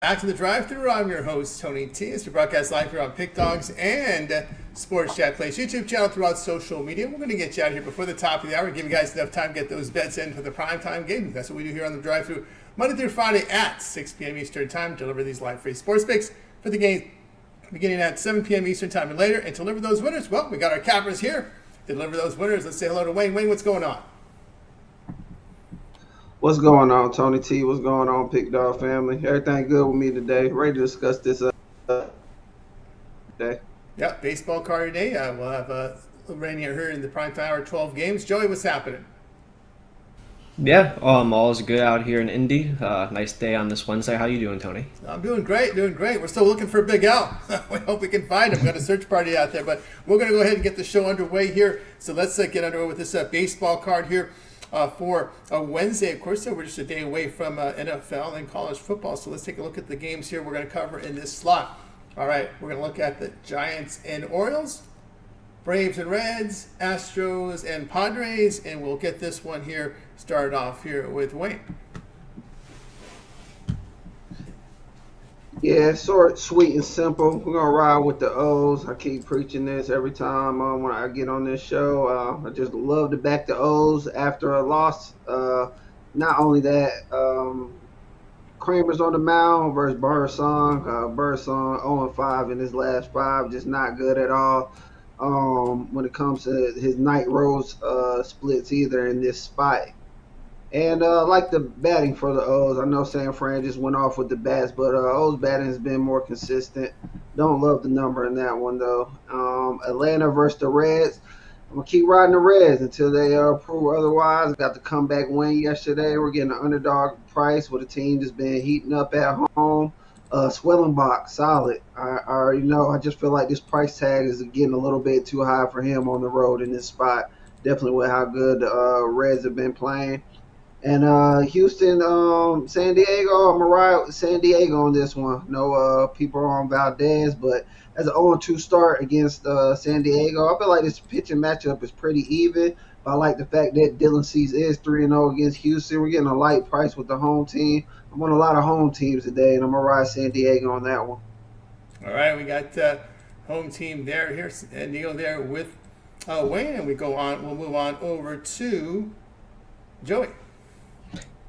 Back to the drive-thru. I'm your host, Tony T. It's the broadcast live here on Pick Dawgz and Sports Chat Plays YouTube channel throughout social media. We're going to get you out here before the top of the hour, give you guys enough time to get those bets in for the primetime game. That's what we do here on the drive-thru Monday through Friday at 6 p.m. Eastern Time. Deliver these live free sports picks for the game beginning at 7 p.m. Eastern Time and later. And to deliver those winners, well, we got our cappers here to deliver those winners. Let's say hello to Wayne. Wayne, what's going on? What's going on, Tony T? What's going on, Pick Dog family? Everything good with me today? Ready to discuss this day. Yep, baseball card today. We'll have Rainier here in the prime time hour, 12 games. Joey, what's happening? Yeah, all is good out here in Indy. Nice day on this Wednesday. How you doing, Tony? I'm doing great, doing great. We're still looking for Big Al. We hope we can find him. We've got a search party out there, but we're going to go ahead and get the show underway here. So let's get underway with this baseball card here. For Wednesday, of course, so we're just a day away from NFL and college football. So let's take a look at the games here we're going to cover in this slot. All right, we're going to look at the Giants and Orioles, Braves and Reds, Astros and Padres, and we'll get this one here started off here with Wayne. Yeah, short, sweet, and simple. We're going to ride with the O's. I keep preaching this every time when I get on this show. I just love to back the O's after a loss. Not only that, Kramer's on the mound versus Birdsong. Birdsong 0-5 in his last five, just not good at all. When it comes to his night rose splits either in this spot. And I like the batting for the O's. I know San Fran just went off with the bats, but O's batting has been more consistent. Don't love the number in that one, though. Atlanta versus the Reds. I'm going to keep riding the Reds until they prove otherwise. Got the comeback win yesterday. We're getting an underdog price with a team that's been heating up at home. Swellenbach, solid. I already know. I just feel like this price tag is getting a little bit too high for him on the road in this spot. Definitely with how good the Reds have been playing. And Houston, San Diego, I'm going to ride with San Diego on this one. No people on Valdez, but as an 0-2 start against San Diego, I feel like this pitching matchup is pretty even. But I like the fact that Dylan Cease is 3-0 against Houston. We're getting a light price with the home team. I'm on a lot of home teams today, and I'm going to ride San Diego on that one. All right, we got home team there here, San Diego there with Wayne, and we'll move on over to Joey.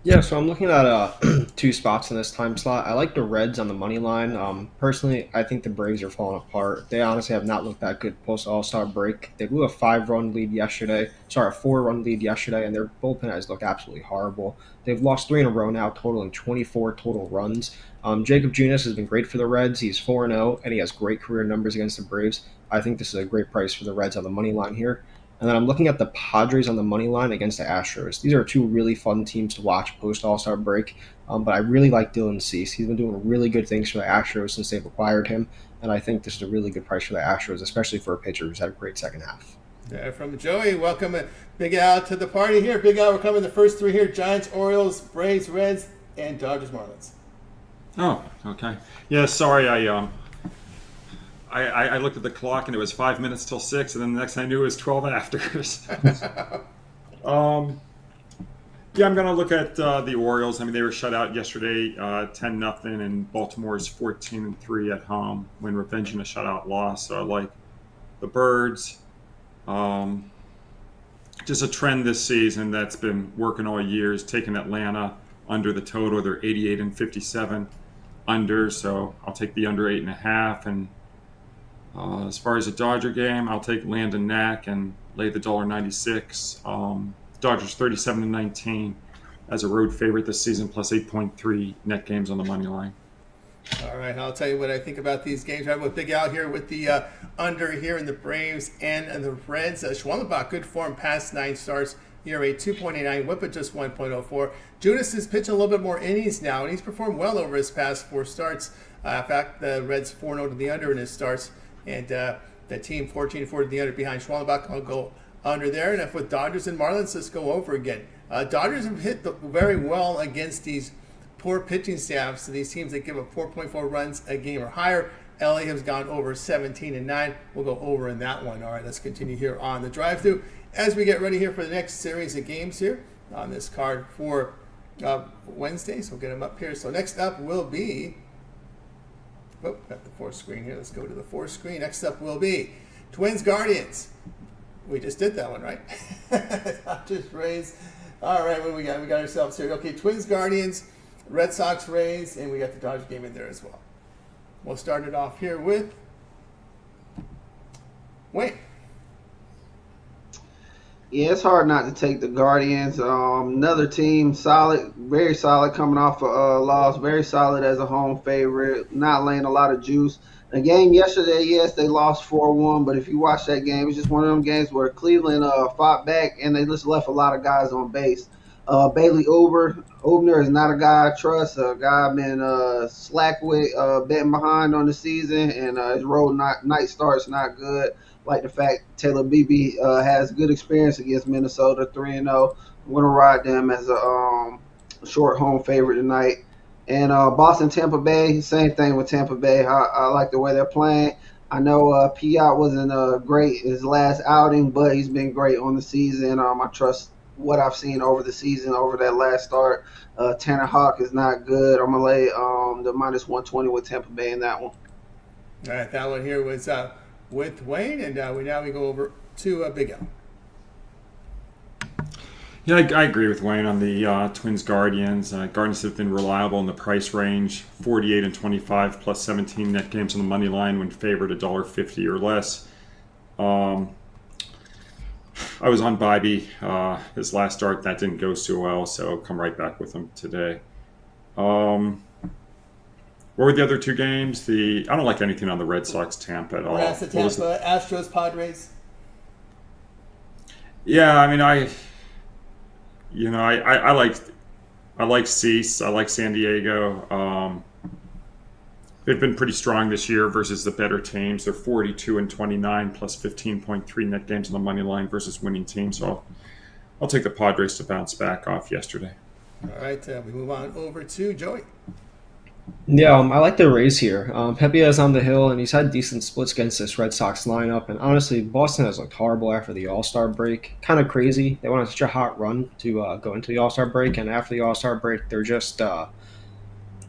Yeah, so I'm looking at two spots in this time slot. I like the Reds on the money line. Personally, I think the Braves are falling apart. They honestly have not looked that good post All-Star break. They blew a 4-run lead yesterday, and their bullpen has looked absolutely horrible. They've lost 3 in a row now, totaling 24 total runs. Jacob Junis has been great for the Reds. He's 4-0, and he has great career numbers against the Braves. I think this is a great price for the Reds on the money line here. And then I'm looking at the Padres on the money line against the Astros. These are two really fun teams to watch post All-Star break. But I really like Dylan Cease. He's been doing really good things for the Astros since they've acquired him. And I think this is a really good price for the Astros, especially for a pitcher who's had a great second half. Yeah, from Joey, welcome Big Al to the party here. Big Al, we're coming the first three here. Giants, Orioles, Braves, Reds, and Dodgers, Marlins. Oh, okay. Yeah, sorry, I looked at the clock and it was 5 minutes till 6, and then the next thing I knew it was 12 after. Yeah, I'm going to look at the Orioles. I mean, they were shut out yesterday, 10-0, and Baltimore's 14-3 at home when revenging a shutout loss. So I like the Birds. Just a trend this season that's been working all year is taking Atlanta under the total. They're 88-57 under, so I'll take the under 8.5. And as far as the Dodger game, I'll take Landon Knack and lay the $1.96. Dodgers 37-19 as a road favorite this season, plus 8.3 net games on the money line. All right, I'll tell you what I think about these games. I'm with Big Al here with the under here in the Braves and the Reds. Schwallenbach, good form, past 9 starts. ERA 2.89, whip at just 1.04. Junis is pitching a little bit more innings now, and he's performed well over his past 4 starts. In fact, the Reds 4-0 to the under in his starts, and the team 14-4 to the under behind Schwallenbach. I'll go under there. And if with Dodgers and Marlins, let's go over again. Dodgers have hit very well against these poor pitching staffs, so these teams that give up 4.4 runs a game or higher. LA has gone over 17-9. We'll go over in that one. All right, let's continue here on the drive-thru as we get ready here for the next series of games here on this card for Wednesday. So we'll get them up here. So next up will be Oh, got the fourth screen here. Let's go to the fourth screen. Next up will be Twins Guardians. We just did that one, right? Just Rays. All right, what do we got? We got ourselves here. Okay, Twins Guardians, Red Sox Rays, and we got the Dodgers game in there as well. We'll start it off here with Wayne. Yeah, it's hard not to take the Guardians. Another team, solid, very solid, coming off a loss, very solid as a home favorite, not laying a lot of juice. The game yesterday, yes, they lost 4-1, but if you watch that game, it's just one of them games where Cleveland fought back and they just left a lot of guys on base. Bailey Oberner is not a guy I trust, a guy I've been slack with, betting behind on the season, and his road night start's not good. Like the fact Taylor Beebe has good experience against Minnesota, 3-0. I'm going to ride them as a short home favorite tonight. And Boston, Tampa Bay, same thing with Tampa Bay. I like the way they're playing. I know Piot wasn't great his last outing, but he's been great on the season. I trust what I've seen over the season, over that last start. Tanner Hawk is not good. I'm going to lay the minus 120 with Tampa Bay in that one. All right, that one here was with Wayne, and we go over to Big L. Yeah, I agree with Wayne on the Twins Guardians. Guardians have been reliable in the price range, 48 and 25 plus 17 net games on the money line when favored $1.50 or less. I was on Bybee his last start. That didn't go so well, so I'll come right back with him today. What were the other two games? I don't like anything on the Red Sox Tampa at all. That's the Tampa, Astros, Padres. Yeah, I mean, I like Cease. I like San Diego. They've been pretty strong this year versus the better teams. They're 42 and 29 plus 15.3 net games on the money line versus winning teams. So I'll take the Padres to bounce back off yesterday. All right, we move on over to Joey. Yeah, I like the Rays here. Pepe is on the hill, and he's had decent splits against this Red Sox lineup. And honestly, Boston has looked horrible after the All-Star break. Kind of crazy. They went on such a hot run to go into the All-Star break, and after the All-Star break, they're just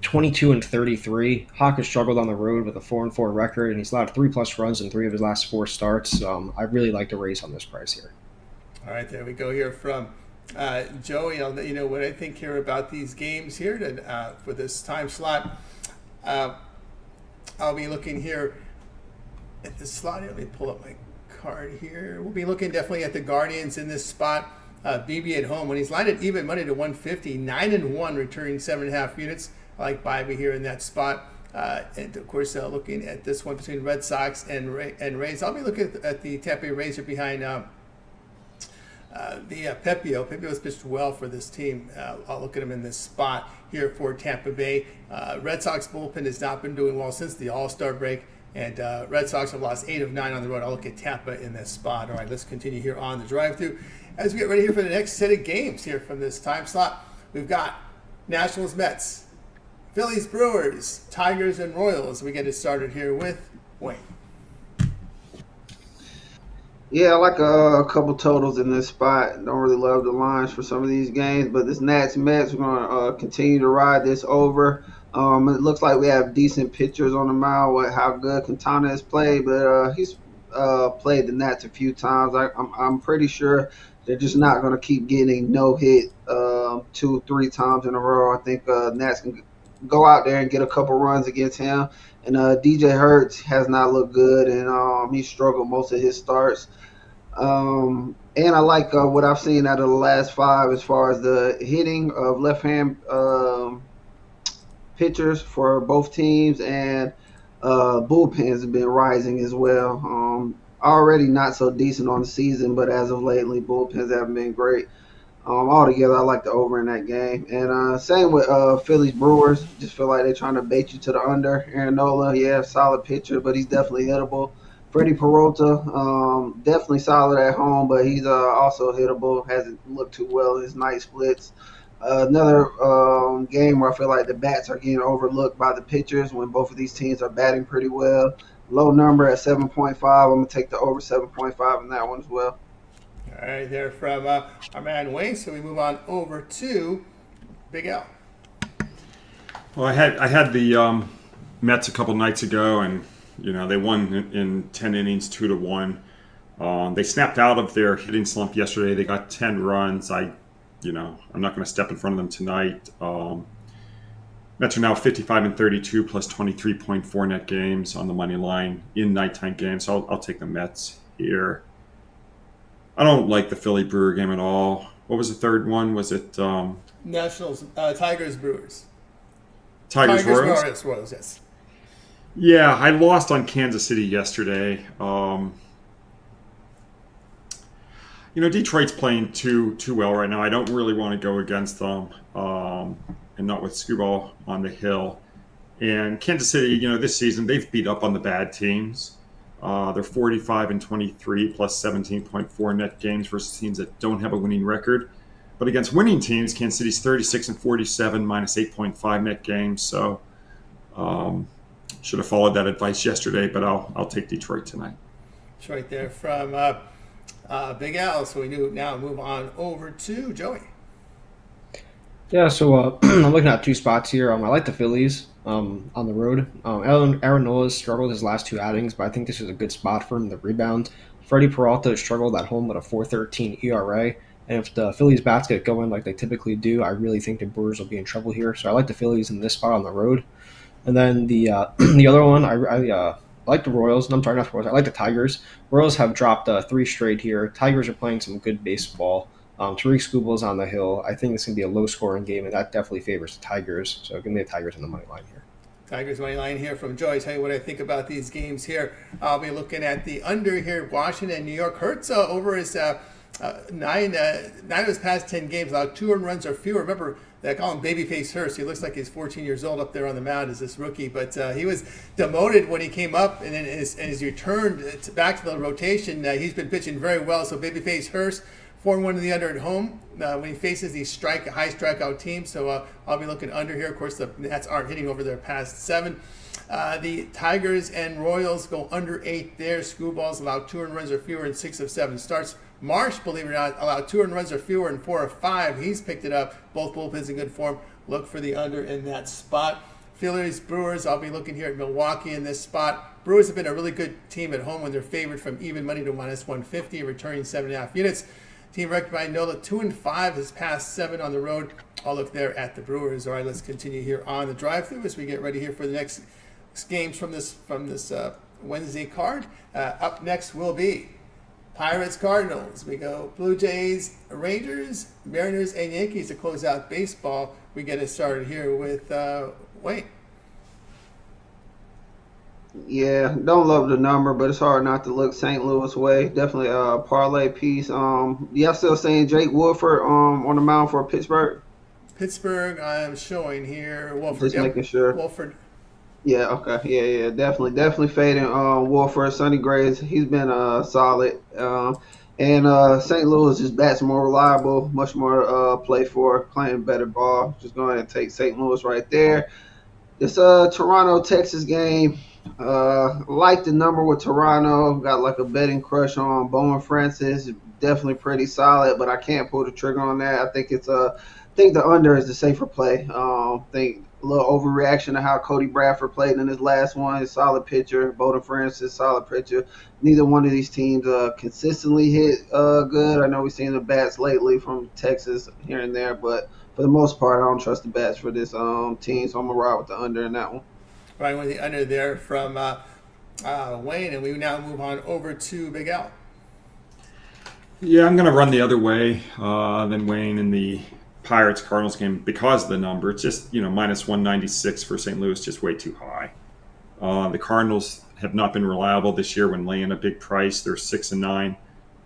22 and 33. Hawk has struggled on the road with a 4-4 record, and he's allowed 3+ runs in 3 of his last 4 starts. I really like the Rays on this price here. All right, there we go here from Joey. I'll let you know what I think here about these games here for this time slot. I'll be looking here at this slot. Let me pull up my card here. We'll be looking definitely at the Guardians in this spot. BB at home, when he's lined at even money to 150, 9-1, returning 7.5 units. I like Bybee here in that spot. And of course, looking at this one between Red Sox and Rays. I'll be looking at the Tampa Bay Rays here behind Pepio. Pepio's pitched well for this team. I'll look at him in this spot here for Tampa Bay. Red Sox bullpen has not been doing well since the All-Star break, and Red Sox have lost 8 of 9 on the road. I'll look at Tampa in this spot. All right, let's continue here on the drive-through as we get ready here for the next set of games here from this time slot. We've got Nationals, Mets, Phillies, Brewers, Tigers, and Royals. We get it started here with Wayne. Yeah, I like a couple totals in this spot. Don't really love the lines for some of these games, but this Nats Mets, we're going to continue to ride this over. It looks like we have decent pitchers on the mound with how good Quintana has played, but he's played the Nats a few times. I'm pretty sure they're just not going to keep getting no hit 2-3 times in a row. I think Nats can go out there and get a couple runs against him. And DJ Hurts has not looked good, and he struggled most of his starts. And I like what I've seen out of the last 5 as far as the hitting of left-hand pitchers for both teams, and bullpens have been rising as well. Already not so decent on the season, but as of lately, bullpens haven't been great. Altogether, I like the over in that game. And same with Phillies Brewers. Just feel like they're trying to bait you to the under. Aaron Nola, yeah, solid pitcher, but he's definitely hittable. Freddie Peralta, definitely solid at home, but he's also hittable. Hasn't looked too well in his night splits. Another game where I feel like the bats are getting overlooked by the pitchers when both of these teams are batting pretty well. Low number at 7.5. I'm going to take the over 7.5 in that one as well. All right, there from our man Wayne. So we move on over to Big L. Well, I had the Mets a couple nights ago, and they won in 10 innings, 2-1. They snapped out of their hitting slump yesterday. They got 10 runs. I'm not going to step in front of them tonight. Mets are now 55-32 plus 23.4 net games on the money line in nighttime games. So I'll take the Mets here. I don't like the Philly Brewer game at all. What was the third one? Was it Nationals, Tigers, Brewers. Tigers, Royals? Royals, yes. Yeah, I lost on Kansas City yesterday. Detroit's playing too well right now. I don't really want to go against them, and not with Scuball on the hill. And Kansas City, this season they've beat up on the bad teams. They're 45-23 plus 17.4 net games versus teams that don't have a winning record. But against winning teams, Kansas City's 36-47 minus 8.5 net games. So should have followed that advice yesterday, but I'll take Detroit tonight. Detroit there from Big Al. So we now move on over to Joey. Yeah, so I'm looking at two spots here. I like the Phillies on the road. Aaron Nola's struggled his last two outings, but I think this is a good spot for him to rebound. Freddie Peralta struggled at home with a 4.13 ERA, and if the Phillies bats get going like they typically do, I really think the Brewers will be in trouble here. So I like the Phillies in this spot on the road. And then the the other one, I like the Royals. No, I'm sorry, not the Royals. I like the Tigers. Royals have dropped 3 straight here. Tigers are playing some good baseball. Tariq Skubal's on the hill. I think it's going to be a low-scoring game, and that definitely favors the Tigers. So give me the Tigers on the money line here. Tigers money line here from Joey. Tell you what I think about these games here. I'll be looking at the under here. Washington, New York. Hurts over his nine of his past 10 games, allowed 2 earned runs or fewer. Remember, they call him Babyface Hurst. He looks like he's 14 years old up there on the mound as this rookie, but he was demoted when he came up, and then his return back to the rotation. He's been pitching very well. So Babyface Hurst, 4-1 to the under at home when he faces these high strikeout teams. So I'll be looking under here. Of course, the Nats aren't hitting over their past 7. The Tigers and Royals go under 8 there. Screwballs allowed 2 earned runs or fewer in 6 of 7 starts. Marsh, believe it or not, allowed 2 earned runs or fewer in 4 of 5. He's picked it up. Both bullpens in good form. Look for the under in that spot. Phillies, Brewers, I'll be looking here at Milwaukee in this spot. Brewers have been a really good team at home when they're favored from even money to minus 150, returning 7.5 units. Team record by Nola 2-5 his past 7 on the road. I'll look there at the Brewers. All right, let's continue here on the drive-through as we get ready here for the next games from this Wednesday card. Up next will be Pirates, Cardinals. We go Blue Jays, Rangers, Mariners, and Yankees to close out baseball. We get it started here with Wayne. Yeah, don't love the number, but it's hard not to look St. Louis way. Definitely a parlay piece. Y'all still saying Jake Woodford on the mound for Pittsburgh? Pittsburgh, I'm showing here. Wolford. Just making sure. Wolford. Yeah, okay. Yeah. Definitely fading Wolford. Sonny Grays, he's been solid. And St. Louis just bats more reliable, much more play for, playing better ball. Just go ahead and take St. Louis right there. This Toronto, Texas game. Like the number with Toronto. Got like a betting crush on Bowman Francis. Definitely pretty solid, but I can't pull the trigger on that. I think think the under is the safer play. Think a little overreaction to how Cody Bradford played in his last one. Solid pitcher. Bowman Francis, solid pitcher. Neither one of these teams consistently hit good. I know we've seen the bats lately from Texas here and there, but for the most part, I don't trust the bats for this team, so I'm going to ride with the under in that one. Right with the under there from Wayne, and we now move on over to Big Al. Yeah, I'm going to run the other way than Wayne in the Pirates-Cardinals game because of the number. It's just, minus 196 for St. Louis, just way too high. The Cardinals have not been reliable this year when laying a big price. They're 6-9,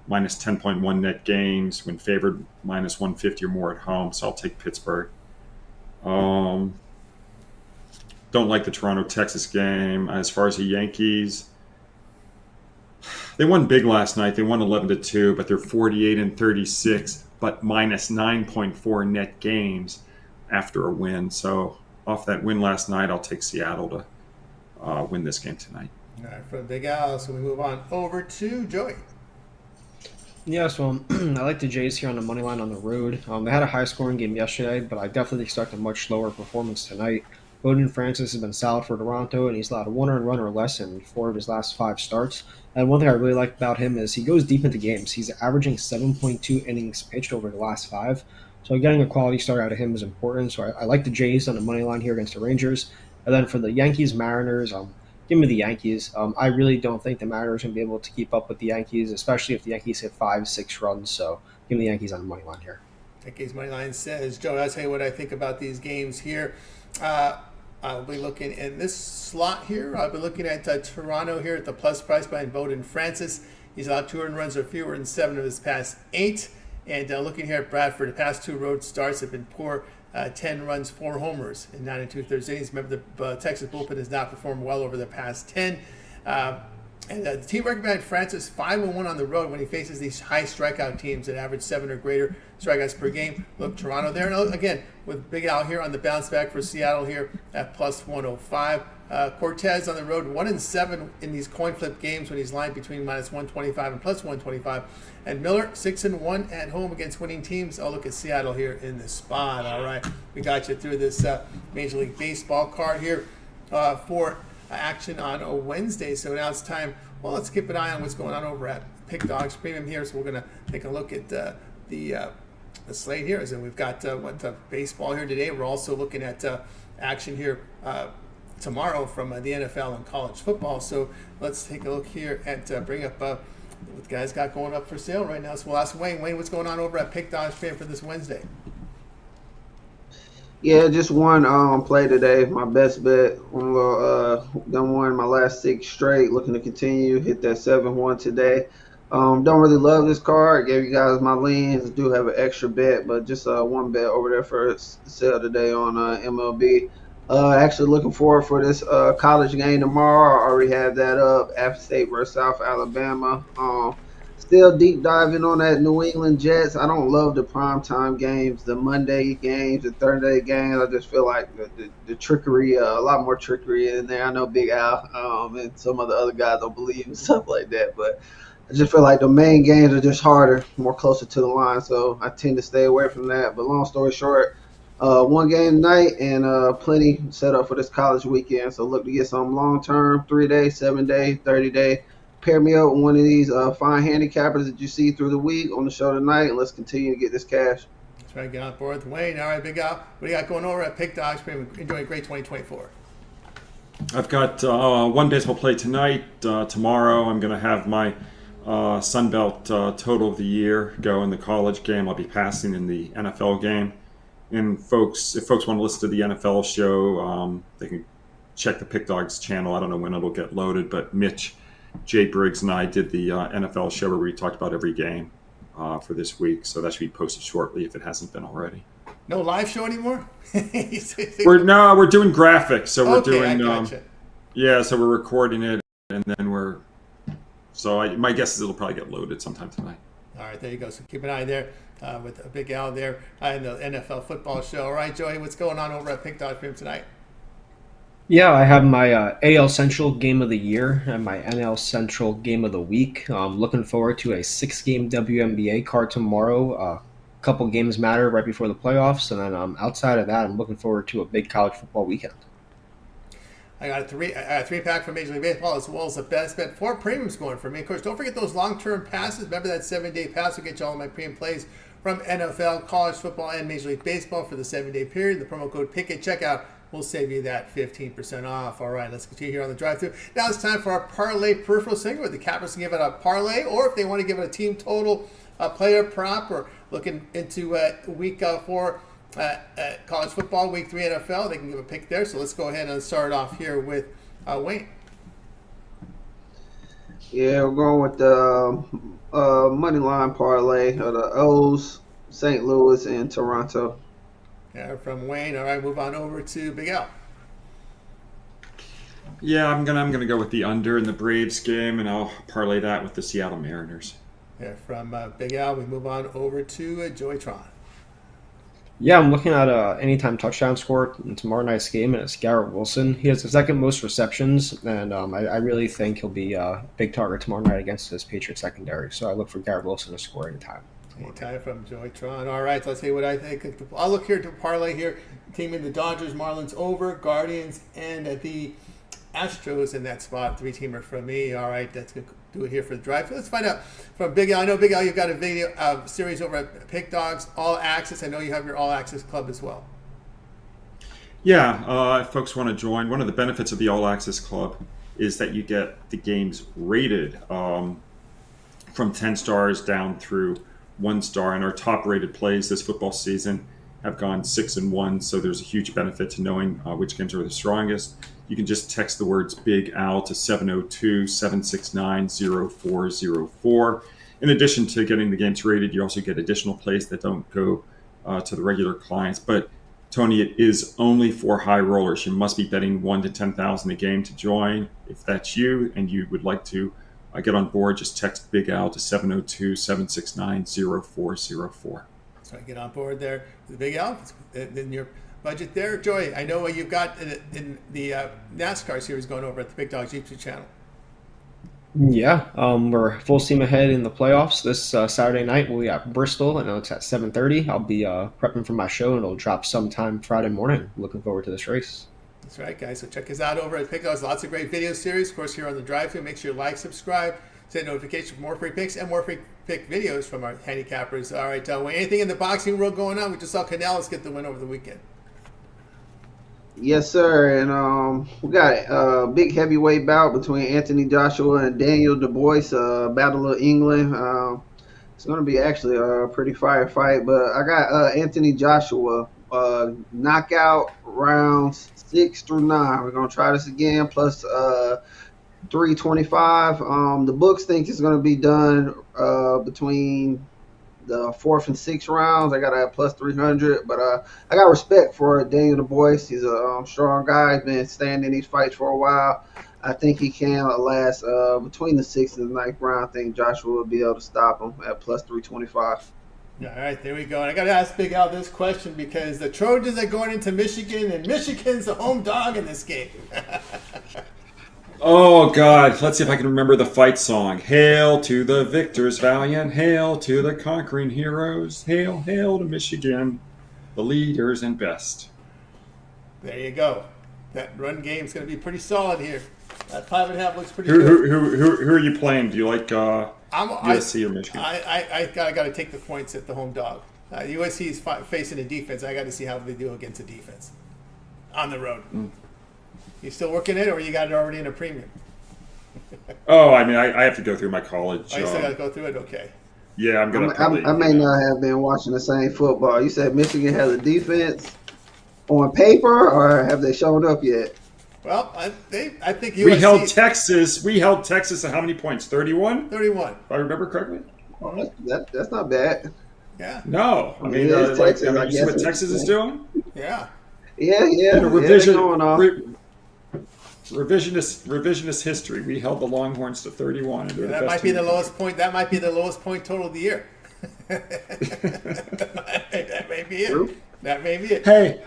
minus 10.1 net games when favored minus 150 or more at home. So I'll take Pittsburgh. Don't like the Toronto-Texas game. As far as the Yankees, they won big last night. They won 11-2, but they're 48-36, but minus 9.4 net games after a win. So off that win last night, I'll take Seattle to win this game tonight. All right, from Big Al, so we move on over to Joey. Yeah, so I like the Jays here on the money line on the road. They had a high-scoring game yesterday, but I definitely expect a much slower performance tonight. Bowden Francis has been solid for Toronto, and he's allowed a 1 earned run or less in 4 of his last 5 starts. And one thing I really like about him is he goes deep into games. He's averaging 7.2 innings pitched over the last 5. So getting a quality start out of him is important. So I like the Jays on the money line here against the Rangers. And then for the Yankees, Mariners, give me the Yankees. I really don't think the Mariners are going to be able to keep up with the Yankees, especially if the Yankees hit 5, 6 runs. So give me the Yankees on the money line here. Yankees money line says, Joe, I'll tell you what I think about these games here. I'll be looking in this slot here. I'll be looking at Toronto here at the plus price behind Bowden Francis. He's allowed 2 earned runs or fewer in 7 of his past 8. And looking here at Bradford, the past 2 road starts have been poor. 10 runs, 4 homers in 9 2/3 innings. Remember, the Texas bullpen has not performed well over the past 10. And the team record behind Francis 5-1 on the road when he faces these high strikeout teams that average 7 or greater strikeouts per game. Look, Toronto there. And again, with Big Al here on the bounce back for Seattle here at plus 105. Cortez on the road 1-7 in these coin flip games when he's lined between minus 125 and plus 125. And Miller 6-1 at home against winning teams. I'll look at Seattle here in the spot. All right, we got you through this Major League Baseball card here for action on a Wednesday. So now it's time. Well, let's keep an eye on what's going on over at Pick Dawgz Premium here. So we're going to take a look at the slate here. So we've got baseball here today. We're also looking at action here tomorrow from the NFL and college football. So let's take a look here at bring up what the guys got going up for sale right now. So we'll ask Wayne. Wayne, what's going on over at Pick Dawgz Premium for this Wednesday? Yeah, just one play today. My best bet. Done won my last 6 straight. Looking to continue. Hit that 7-1 today. Don't really love this card. Gave you guys my leans. Do have an extra bet, but just one bet over there for sale today on MLB. Actually looking forward for this college game tomorrow. I already have that up. App State versus South Alabama. Still deep diving on that New England Jets. I don't love the primetime games, the Monday games, the Thursday games. I just feel like the trickery, a lot more trickery in there. I know Big Al and some of the other guys don't believe in stuff like that, but I just feel like the main games are just harder, more closer to the line, so I tend to stay away from that. But long story short, one game tonight and plenty set up for this college weekend. So look to get some long-term, 3-day, 7-day, 30-day. Pair me up with one of these fine handicappers that you see through the week on the show tonight, and let's continue to get this cash. That's right, get on board with Wayne. All right, Big Al, what do you got going over at Pick Dawgz Premium? Enjoy a great 2024. I've got one baseball play tonight. Tomorrow I'm going to have my Sunbelt total of the year go in the college game. I'll be passing in the NFL game. And if folks want to listen to the NFL show, they can check the Pick Dawgz channel. I don't know when it'll get loaded, but Mitch, Jay Briggs, and I did the NFL show where we talked about every game for this week. So that should be posted shortly if it hasn't been already. No live show anymore? We're doing graphics. So we're doing gotcha. so we're recording it and then my guess is it'll probably get loaded sometime tonight. All right, there you go. So keep an eye there with Big Al there in the NFL football show. All right, Joey, what's going on over at Pick Dawgz Premium tonight? Yeah, I have my AL Central Game of the Year and my NL Central Game of the Week. I'm looking forward to a 6-game WNBA card tomorrow. A couple games matter right before the playoffs, and then outside of that, I'm looking forward to a big college football weekend. I got a three-pack from Major League Baseball as well as the best bet. 4 premiums going for me. Of course, don't forget those long-term passes. Remember that 7-day pass will get you all my premium plays from NFL, college football, and Major League Baseball for the 7-day period. The promo code PICK at checkout will save you that 15% off. All right, let's continue here on the drive-thru. Now it's time for our parlay peripheral segment where the cappers can give it a parlay, or if they want to give it a team total, a player prop, or looking into week 4 college football, week 3 NFL, they can give a pick there. So let's go ahead and start off here with Wayne. Yeah, we're going with the money line parlay of the O's, St. Louis, and Toronto. Yeah, from Wayne. All right, move on over to Big Al. Yeah, I'm gonna go with the under in the Braves game, and I'll parlay that with the Seattle Mariners. Yeah, from Big Al, we move on over to Joey Tron. Yeah, I'm looking at anytime touchdown score in tomorrow night's game, and it's Garrett Wilson. He has the second most receptions, and I really think he'll be a big target tomorrow night against this Patriots secondary. So I look for Garrett Wilson to score anytime. Anytime from Joytron. All right, so let's see what I think. I'll look here to parlay here. Team in the Dodgers, Marlins over, Guardians, and the Astros in that spot. 3-teamer from me. All right, that's going to do it here for the drive. Let's find out from Big Al. I know, Big Al, you've got a video series over at Pick Dawgz, All Access. I know you have your All Access Club as well. Yeah, if folks want to join, one of the benefits of the All Access Club is that you get the games rated from 10 stars down through 1 star, and our top rated plays this football season have gone 6-1, so there's a huge benefit to knowing which games are the strongest. You can just text the words Big Al to 702-769-0404. In addition to getting the games rated, you also get additional plays that don't go to the regular clients. But Tony, it is only for high rollers. You must be betting 1 to 10,000 a game to join. If that's you and you would like to get on board, just text Big Al to 702-769-0404. So I get on board there with Big Al. In your budget there, Joy. I know what you've got in the NASCAR series going over at the Big Dawgz YouTube channel. Yeah, we're full steam ahead in the playoffs this Saturday night. We'll be at Bristol. I know it's at 7:30. I'll be prepping for my show, and it'll drop sometime Friday morning. Looking forward to this race. That's right, guys. So check us out over at Pick Dawgz. Lots of great video series. Of course, here on the drive-thru. Make sure you like, subscribe, set notification for more free picks and more free pick videos from our handicappers. All right, anything in the boxing world going on? We just saw Canales get the win over the weekend. Yes, sir. And we got a big heavyweight bout between Anthony Joshua and Daniel Dubois, Battle of England. It's going to be actually a pretty fire fight, but I got Anthony Joshua knockout rounds 6 through 9. We're going to try this again, plus 325. The books think it's going to be done between the 4th and 6th rounds. I got a plus 300, but I got respect for Daniel Dubois. He's a strong guy. He's been staying in these fights for a while. I think he can last between the 6th and the 9th round. I think Joshua will be able to stop him at plus 325. All right, there we go. And I got to ask Big Al this question because the Trojans are going into Michigan, and Michigan's the home dog in this game. Oh, God. Let's see if I can remember the fight song. Hail to the victors valiant. Hail to the conquering heroes. Hail, hail to Michigan, the leaders and best. There you go. That run game's going to be pretty solid here. That 5.5 looks pretty Who good. who are you playing? Do you like USC or Michigan? I got to take the points at the home dog. USC is facing a defense. I got to see how they do against a defense on the road. You still working it, or you got it already in a premium? Oh, I mean, I have to go through my college. Oh, you still got to go through it? Okay. Yeah, I'm going to I may not have been watching the same football. You said Michigan has a defense on paper, or have they shown up yet? Well, I think USC... We held Texas at how many points? 31? 31. If I remember correctly? Oh, that's not bad. Yeah. No. I mean, Texas, you see what Texas is doing? Yeah. Yeah. Revisionist history. We held the Longhorns to 31. And That might be the lowest point. That might be the lowest point total of the year. That may be it. True. That may be it. Hey,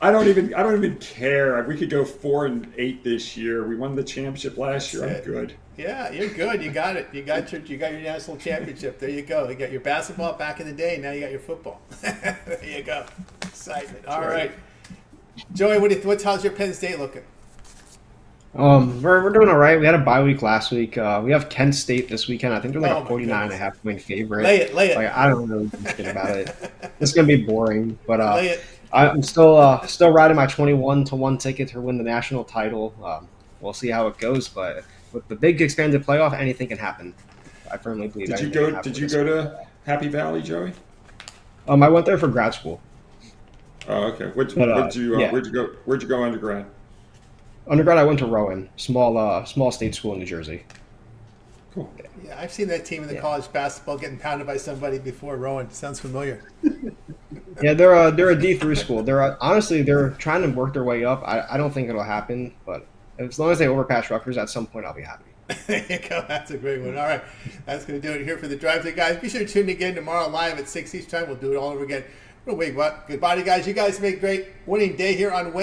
I don't even care. We could go 4-8 this year. We won the championship last year. I'm good. Yeah, you're good. You got it. You got your national championship. There you go. You got your basketball back in the day. Now you got your football. There you go. Excitement. All right. Joey, how's your Penn State looking? We're doing all right. We had a bye week last week. We have Kent State this weekend. I think they're like a 49.5 point favorite. Lay it. Like, I don't really give a shit about it. It's gonna be boring, but Lay it. I'm still riding my 21-1 ticket to win the national title. We'll see how it goes, but with the big expanded playoff, anything can happen. I firmly believe. Did you go to Happy Valley, Joey? I went there for grad school. Oh, okay. Where'd you go? Where'd you go undergrad? Undergrad, I went to Rowan, small state school in New Jersey. Cool. Yeah, I've seen that team in the college basketball getting pounded by somebody before. Rowan sounds familiar. Yeah, they're a D3 school. They're trying to work their way up. I don't think it'll happen, but as long as they overpass Rutgers, at some point I'll be happy. There you go. That's a great one. All right, that's going to do it here for the drive. Guys, be sure to tune in again tomorrow live at 6 Eastern time. We'll do it all over again. Goodbye, guys. You guys make great winning day here on Wednesday.